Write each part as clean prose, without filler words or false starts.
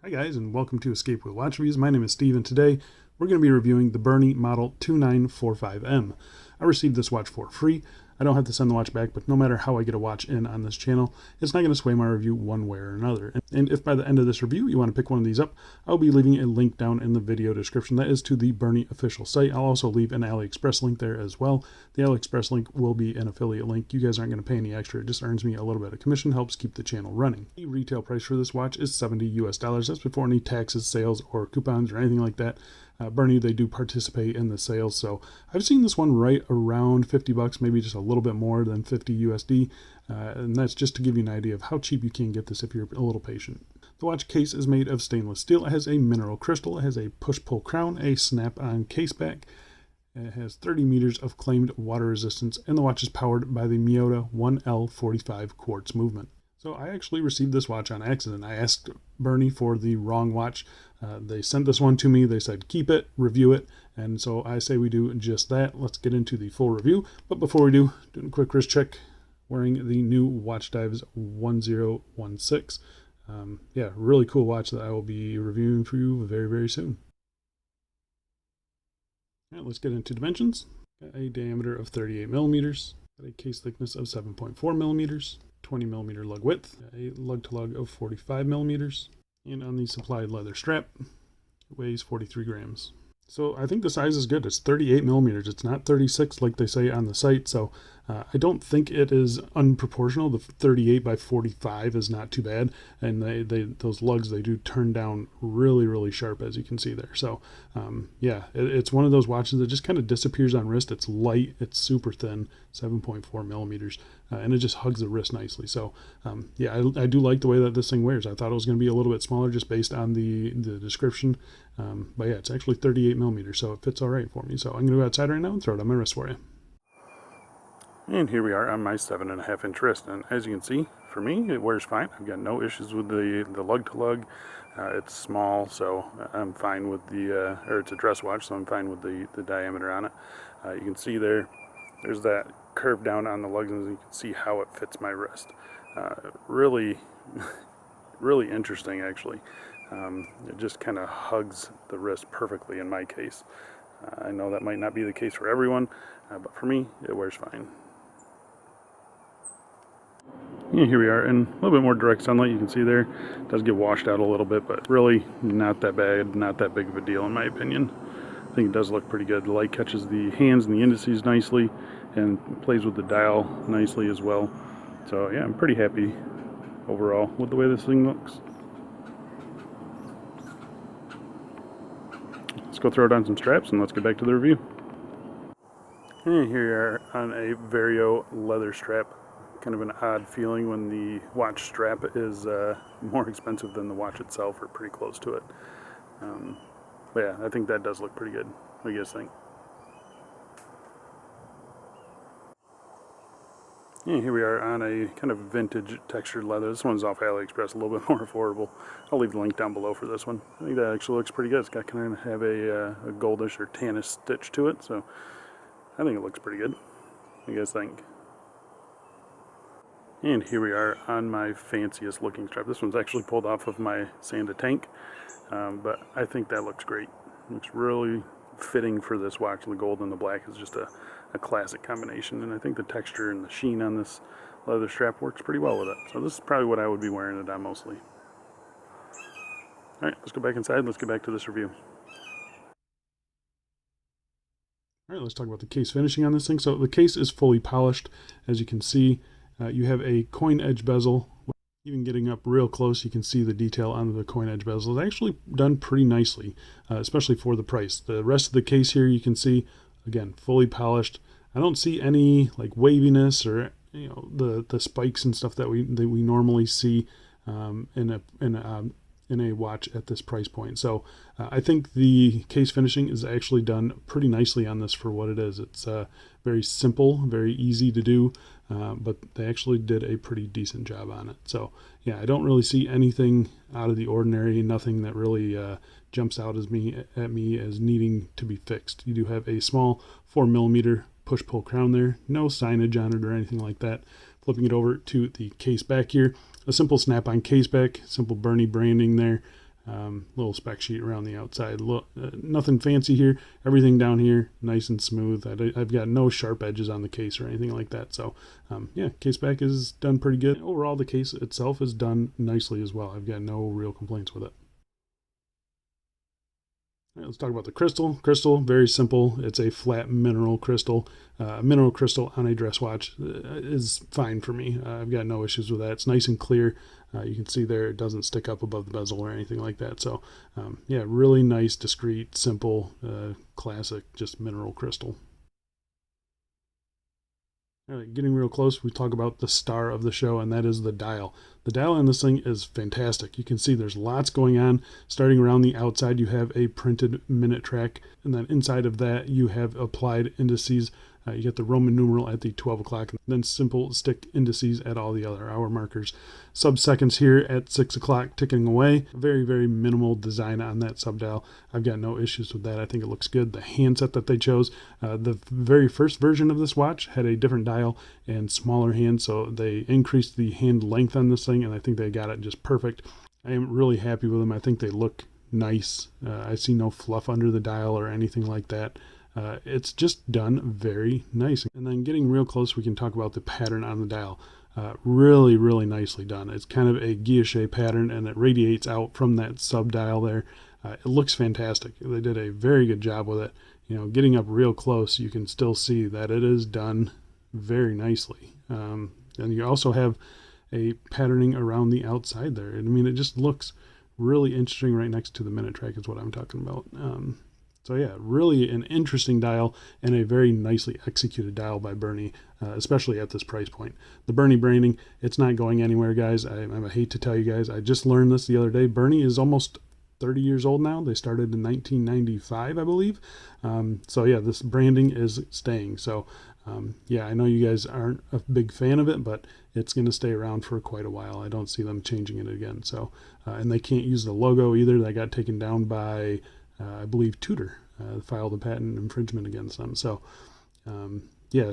Hi guys, and welcome to Escape with Watch Reviews. My name is Steve, and today we're going to be reviewing the Berny Model 2945M. I received this watch for free. I don't have to send the watch back, but no matter how I get a watch in on this channel, it's not going to sway my review one way or another. And if by the end of this review you want to pick one of these up, I'll be leaving a link down in the video description. That is to the Berny official site. I'll also leave an AliExpress link there as well. The AliExpress link will be an affiliate link. You guys aren't going to pay any extra. It just earns me a little bit of commission, helps keep the channel running. The retail price for this watch is $70 US. That's before any taxes, sales, or coupons or anything like that. Berny, they do participate in the sales, so I've seen this one right around 50 bucks, maybe just a little bit more than 50 USD, and that's just to give you an idea of how cheap you can get this if you're a little patient. The watch case is made of stainless steel. It has a mineral crystal. It has a push-pull crown, a snap-on case back. It has 30 meters of claimed water resistance, and the watch is powered by the Miyota 1L45 quartz movement. So I actually received this watch on accident. I asked Berny for the wrong watch. They sent this one to me. They said, keep it, review it. And so I say we do just that. Let's get into the full review. But before we do, doing a quick wrist check, wearing the new Watch Dives 1016. Yeah, really cool watch that I will be reviewing for you very, very soon. All right, let's get into dimensions. Got a diameter of 38 millimeters. Got a case thickness of 7.4 millimeters. 20 millimeter lug width, a lug to lug of 45 millimeters, and on the supplied leather strap, it weighs 43 grams. So I think the size is good. It's 38 millimeters. It's not 36 like they say on the site. So I don't think it is unproportional. The 38 by 45 is not too bad. And those lugs, they do turn down really, really sharp, as you can see there. So yeah, it's one of those watches that just kind of disappears on wrist. It's light. It's super thin, 7.4 millimeters. And it just hugs the wrist nicely. So yeah, I do like the way that this thing wears. I thought it was going to be a little bit smaller just based on the description. But yeah, it's actually 38 millimeters, so it fits all right for me. So I'm going to go outside right now and throw it on my wrist for you. And here we are on my 7.5 inch wrist. And as you can see, for me, it wears fine. I've got no issues with the lug to lug. It's small, so I'm fine with the, or it's a dress watch, so I'm fine with the diameter on it. You can see there's that curve down on the lugs, and you can see how it fits my wrist. Really, really interesting, actually. It just kind of hugs the wrist perfectly in my case. I know that might not be the case for everyone, but for me, it wears fine. And here we are in a little bit more direct sunlight. You can see there, it does get washed out a little bit, but really not that bad, not that big of a deal in my opinion. I think it does look pretty good. The light catches the hands and the indices nicely and plays with the dial nicely as well. So yeah, I'm pretty happy overall with the way this thing looks. Let's go throw it on some straps and let's get back to the review. And here we are on a vario leather strap. Kind of an odd feeling when the watch strap is more expensive than the watch itself, or pretty close to it. But yeah, I think that does look pretty good. What do you guys think? And here we are on a kind of vintage textured leather. This one's off AliExpress, a little bit more affordable. I'll leave the link down below for this one. I think that actually looks pretty good. It's got kind of have a goldish or tannish stitch to it, so I think it looks pretty good. What do you guys think? And here we are on my fanciest looking strap. This one's actually pulled off of my Sanda tank, but I think that looks great. It looks really fitting for this watch. The gold and the black is just a classic combination, and I think the texture and the sheen on this leather strap works pretty well with it. So this is probably what I would be wearing it on mostly. Alright, let's go back inside. Let's get back to this review. Alright, let's talk about the case finishing on this thing. So the case is fully polished, as you can see. You have a coin edge bezel. Even getting up real close, you can see the detail on the coin edge bezel. It's actually done pretty nicely, especially for the price. The rest of the case here, you can see, again, fully polished. I don't see any like waviness or the spikes and stuff that we normally see in a watch at this price point. So I think the case finishing is actually done pretty nicely on this for what it is. It's very simple, very easy to do, but they actually did a pretty decent job on it. So yeah, I don't really see anything out of the ordinary, nothing that really jumps out at me as needing to be fixed. You do have a small 4 millimeter push-pull crown there, no signage on it or anything like that. Flipping it over to the case back here, a simple snap-on case back, simple Berny branding there. Little spec sheet around the outside. Nothing fancy here. Everything down here nice and smooth. I've got no sharp edges on the case or anything like that. So yeah, case back is done pretty good. Overall, the case itself is done nicely as well. I've got no real complaints with it. All right, let's talk about the crystal. Crystal, very simple. It's a flat mineral crystal. Mineral crystal on a dress watch is fine for me. I've got no issues with that. It's nice and clear. You can see there it doesn't stick up above the bezel or anything like that. So yeah, really nice, discreet, simple, classic, just mineral crystal. All right, getting real close, we talk about the star of the show, and that is the dial. The dial on this thing is fantastic. You can see there's lots going on. Starting around the outside, you have a printed minute track, and then inside of that, you have applied indices. You get the Roman numeral at the 12 o'clock, and then simple stick indices at all the other hour markers. Sub-seconds here at 6 o'clock ticking away. Very, very minimal design on that sub-dial. I've got no issues with that. I think it looks good. The handset that they chose, the very first version of this watch had a different dial and smaller hand, so they increased the hand length on this thing, and I think they got it just perfect. I am really happy with them. I think they look nice. I see no fluff under the dial or anything like that. It's just done very nice. And then getting real close, we can talk about the pattern on the dial. Really, really nicely done. It's kind of a guilloche pattern, and it radiates out from that sub dial there. It looks fantastic. They did a very good job with it. You know, getting up real close, you can still see that it is done very nicely. And you also have a patterning around the outside there. I mean, it just looks really interesting right next to the minute track is what I'm talking about. So yeah, really an interesting dial and a very nicely executed dial by Berny, especially at this price point. The Berny branding, it's not going anywhere, guys. I hate to tell you guys, I just learned this the other day. Berny is almost 30 years old now. They started in 1995, I believe. So yeah, this branding is staying. So yeah, I know you guys aren't a big fan of it, but it's going to stay around for quite a while. I don't see them changing it again. So, and they can't use the logo either. That got taken down by I believe Tudor filed a patent infringement against them. So yeah,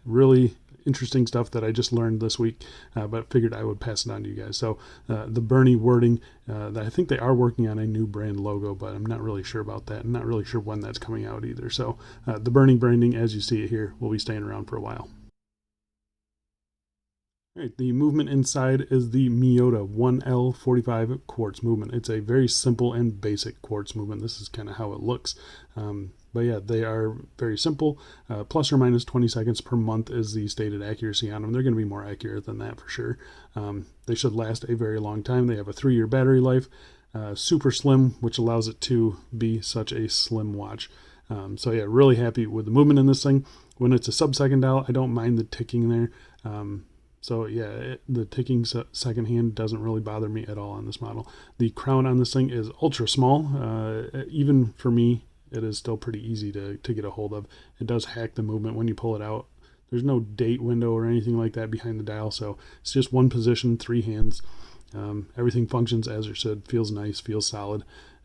really interesting stuff that I just learned this week, but figured I would pass it on to you guys. So the Berny wording, I think they are working on a new brand logo, but I'm not really sure about that. I'm not really sure when that's coming out either. So the Berny branding, as you see it here, will be staying around for a while. All right, the movement inside is the Miyota 1L45 quartz movement. It's a very simple and basic quartz movement. This is kind of how it looks. But yeah, they are very simple. Plus or minus 20 seconds per month is the stated accuracy on them. They're going to be more accurate than that for sure. They should last a very long time. They have a 3-year battery life. Super slim, which allows it to be such a slim watch. So yeah, really happy with the movement in this thing. When it's a sub-second dial, I don't mind the ticking there. So yeah, the ticking second hand doesn't really bother me at all on this model. The crown on this thing is ultra small. Even for me, it is still pretty easy to get a hold of. It does hack the movement when you pull it out. There's no date window or anything like that behind the dial, so it's just one position, 3 hands. Everything functions as it should, feels nice, feels solid.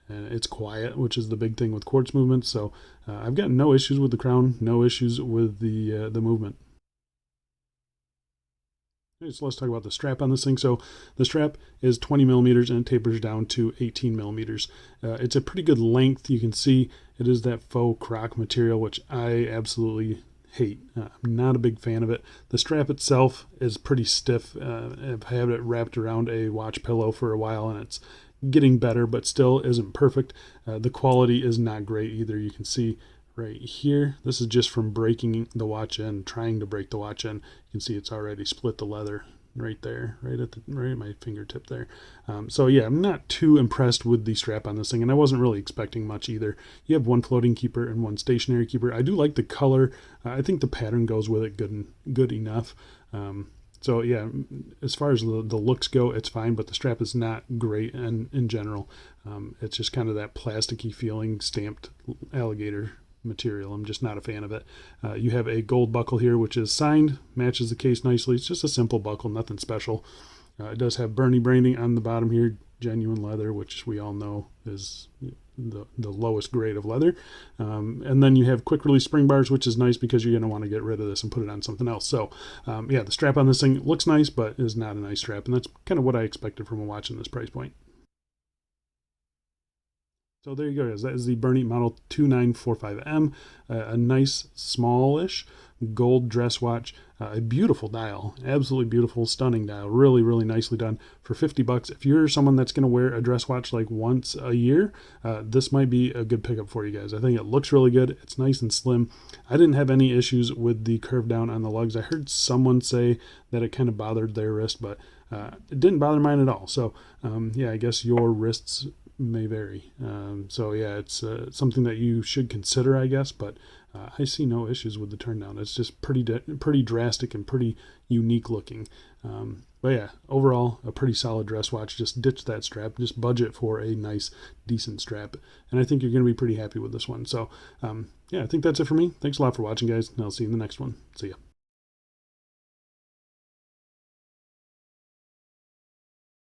And it's quiet, which is the big thing with quartz movements. So I've got no issues with the crown, no issues with the movement. So let's talk about the strap on this thing. So the strap is 20 millimeters and it tapers down to 18 millimeters. It's a pretty good length. You can see it is that faux croc material, which I absolutely hate. I'm not a big fan of it. The strap itself is pretty stiff. I've had it wrapped around a watch pillow for a while and it's getting better, but still isn't perfect. The quality is not great either. You can see right here, this is just from breaking the watch end, trying to break the watch end. You can see it's already split the leather right there, right at my fingertip there. So yeah, I'm not too impressed with the strap on this thing, and I wasn't really expecting much either. You have one floating keeper and one stationary keeper. I do like the color. I think the pattern goes with it good enough. So yeah, as far as the looks go, it's fine, but the strap is not great in general. It's just kind of that plasticky feeling stamped alligator material. I'm just not a fan of it. You have a gold buckle here, which is signed, matches the case nicely. It's just a simple buckle, nothing special. It does have Berny branding on the bottom here, genuine leather, which we all know is the lowest grade of leather. And then you have quick release spring bars, which is nice because you're going to want to get rid of this and put it on something else. So yeah, the strap on this thing looks nice, but is not a nice strap. And that's kind of what I expected from a watch in this price point. So there you go, guys. That is the Berny Model 2945M, a nice, smallish gold dress watch, a beautiful dial, absolutely beautiful, stunning dial, really, really nicely done for 50 bucks. If you're someone that's going to wear a dress watch like once a year, this might be a good pickup for you guys. I think it looks really good. It's nice and slim. I didn't have any issues with the curve down on the lugs. I heard someone say that it kind of bothered their wrist, but it didn't bother mine at all. So yeah, I guess your wrists may vary. So yeah, it's something that you should consider, I guess, but I see no issues with the turn down. It's just pretty drastic and pretty unique looking. But yeah, overall, a pretty solid dress watch. Just ditch that strap. Just budget for a nice, decent strap. And I think you're going to be pretty happy with this one. So yeah, I think that's it for me. Thanks a lot for watching, guys, and I'll see you in the next one. See ya.